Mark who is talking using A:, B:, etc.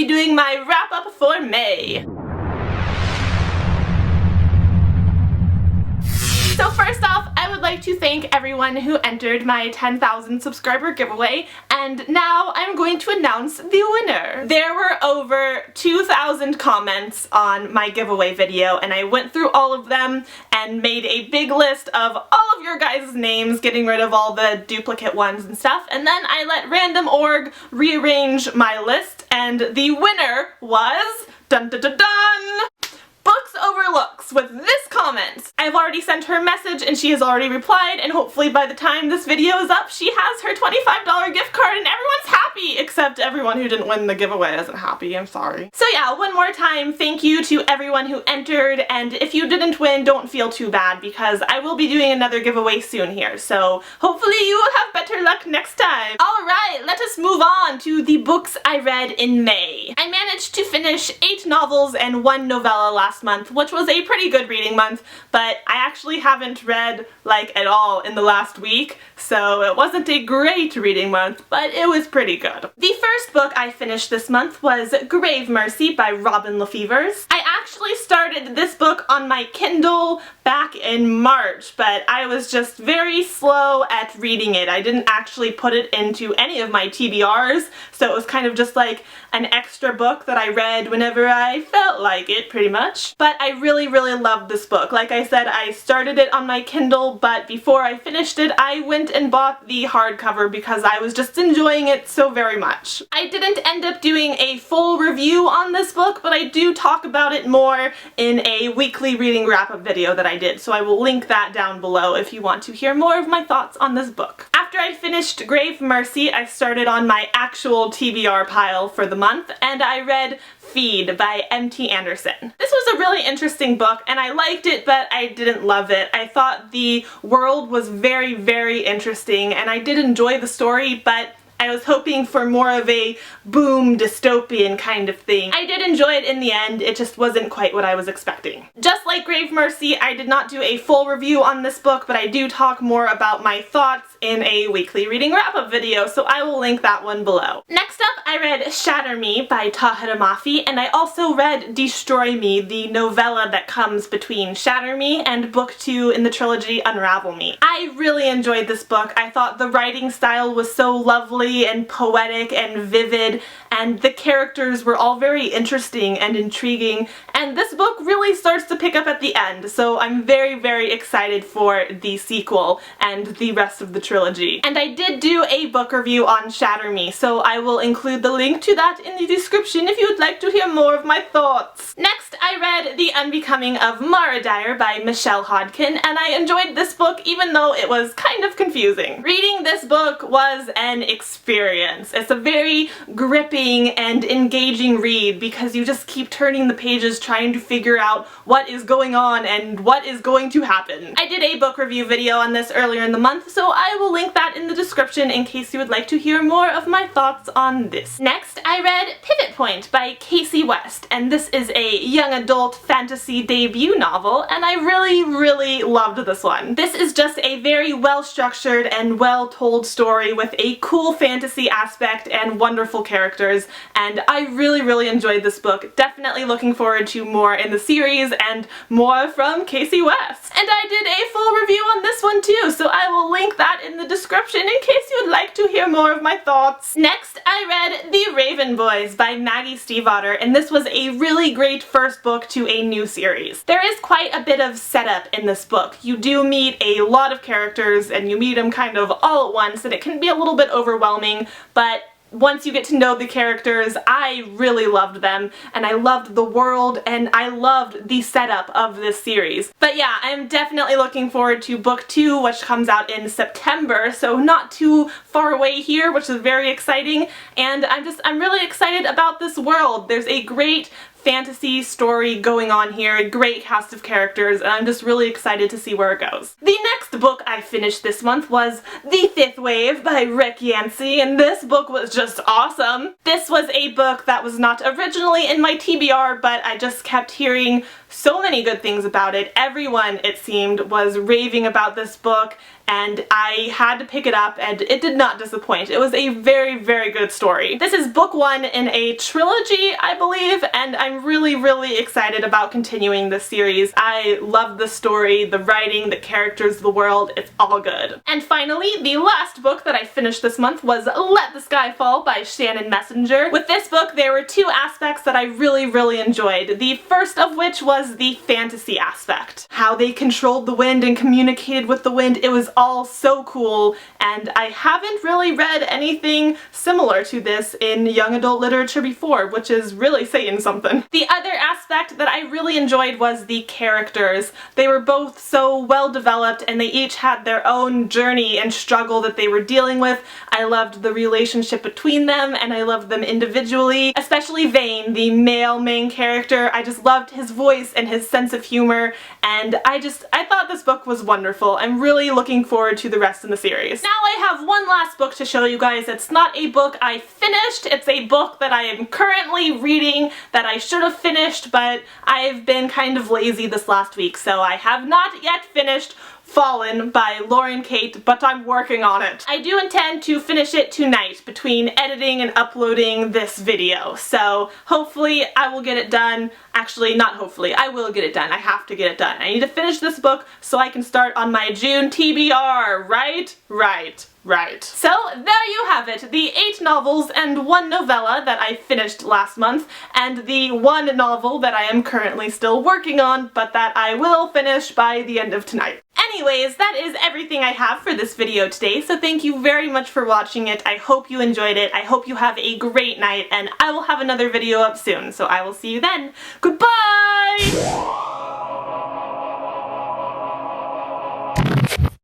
A: be doing my wrap-up for May. So first off, I would like to thank everyone who entered my 10,000 subscriber giveaway, and now I'm going to announce the winner. There were over 2,000 comments on my giveaway video, and I went through all of them and made a big list of all of your guys' names, getting rid of all the duplicate ones and stuff, and then I let random.org rearrange my list, and the winner was dun dun dun dun! Books Overlooks with this comment. I've already sent her a message and she has already replied, and hopefully by the time this video is up she has her $25 gift card and everyone's happy, except everyone who didn't win the giveaway isn't happy. I'm sorry. So yeah, one more time, thank you to everyone who entered, and if you didn't win, don't feel too bad because I will be doing another giveaway soon here, so hopefully you will have better luck next time. Alright, let us move on to the books I read in May. I managed to finish 8 novels and 1 novella last month, which was a pretty good reading month, but I actually haven't read like at all in the last week, so it wasn't a great reading month, but it was pretty good. The first book I finished this month was Grave Mercy by Robin Lefevers. I actually started this book on my Kindle back in March, but I was just very slow at reading it. I didn't actually put it into any of my TBRs, so it was kind of just like an extra book that I read whenever I felt like it, pretty much. But I really loved this book. Like I said, I started it on my Kindle, but before I finished it, I went and bought the hardcover because I was just enjoying it so very much. I didn't end up doing a full review on this book, but I do talk about it more in a weekly reading wrap-up video that I did, so I will link that down below if you want to hear more of my thoughts on this book. After I finished Grave Mercy, I started on my actual TBR pile for the month, and I read Feed by M.T. Anderson. This was a really interesting book, and I liked it, but I didn't love it. I thought the world was very interesting, and I did enjoy the story, but I was hoping for more of a boom dystopian kind of thing. I did enjoy it in the end, it just wasn't quite what I was expecting. Just like Grave Mercy, I did not do a full review on this book, but I do talk more about my thoughts in a weekly reading wrap-up video, so I will link that one below. Next up, I read Shatter Me by Tahereh Mafi, and I also read Destroy Me, the novella that comes between Shatter Me and book 2 in the trilogy Unravel Me. I really enjoyed this book. I thought the writing style was so lovely and poetic and vivid, and the characters were all very interesting and intriguing, and this book really starts to pick up at the end, so I'm very excited for the sequel and the rest of the trilogy. And I did do a book review on Shatter Me, so I will include the link to that in the description if you would like to hear more of my thoughts. Next, I read The Unbecoming of Mara Dyer by Michelle Hodkin, and I enjoyed this book even though it was kind of confusing. Reading this book was an experience. It's a very gripping and engaging read because you just keep turning the pages trying to figure out what is going on and what is going to happen. I did a book review video on this earlier in the month, so I will link that in the description in case you would like to hear more of my thoughts on this. Next, I read Pivot Point by Casey West, and this is a young adult fantasy debut novel, and I really loved this one. This is just a very well-structured and well-told story with a cool fantasy aspect and wonderful characters, and I really enjoyed this book. Definitely looking forward to more in the series and more from Casey West. And I did a full review on this one too, so I will link that in the description in case you would like to hear more of my thoughts. Next, I read The Raven Boys by Maggie Stiefvater, and this was a really great first book to a new series. There is quite a bit of setup in this book. You do meet a lot of characters, and you meet them kind of all at once, and it can be a little bit overwhelming, but once you get to know the characters, I really loved them, and I loved the world, and I loved the setup of this series. But yeah, I'm definitely looking forward to book 2, which comes out in September, so not too far away here, which is very exciting, and I'm really excited about this world. There's a great fantasy story going on here, a great cast of characters, and I'm just really excited to see where it goes. The next book I finished this month was The Fifth Wave by Rick Yancey, and this book was just awesome. This was a book that was not originally in my TBR, but I just kept hearing so many good things about it. Everyone, it seemed, was raving about this book, and I had to pick it up and it did not disappoint. It was a very, very good story. This is book 1 in a trilogy, I believe, and I'm really, really excited about continuing this series. I love the story, the writing, the characters, the world, it's all good. And finally, the last book that I finished this month was Let the Sky Fall by Shannon Messinger. With this book, there were 2 aspects that I really, really enjoyed. The first of which was the fantasy aspect. How they controlled the wind and communicated with the wind. It was all so cool, and I haven't really read anything similar to this in young adult literature before, which is really saying something. The other aspect that I really enjoyed was the characters. They were both so well developed, and they each had their own journey and struggle that they were dealing with. I loved the relationship between them, and I loved them individually. Especially Vane, the male main character. I just loved his voice and his sense of humor, and I thought this book was wonderful. I'm really looking forward to the rest in the series. Now I have one last book to show you guys. It's not a book I finished, it's a book that I am currently reading that I should have finished, but I've been kind of lazy this last week, so I have not yet finished Fallen by Lauren Kate, but I'm working on it. I do intend to finish it tonight between editing and uploading this video, so hopefully I will get it done. Actually, not hopefully, I will get it done. I have to get it done. I need to finish this book so I can start on my June TBR, right? Right. So there you have it, the 8 novels and 1 novella that I finished last month, and the 1 novel that I am currently still working on, but that I will finish by the end of tonight. Anyways, that is everything I have for this video today, so thank you very much for watching it. I hope you enjoyed it. I hope you have a great night, and I will have another video up soon, so I will see you then. Goodbye!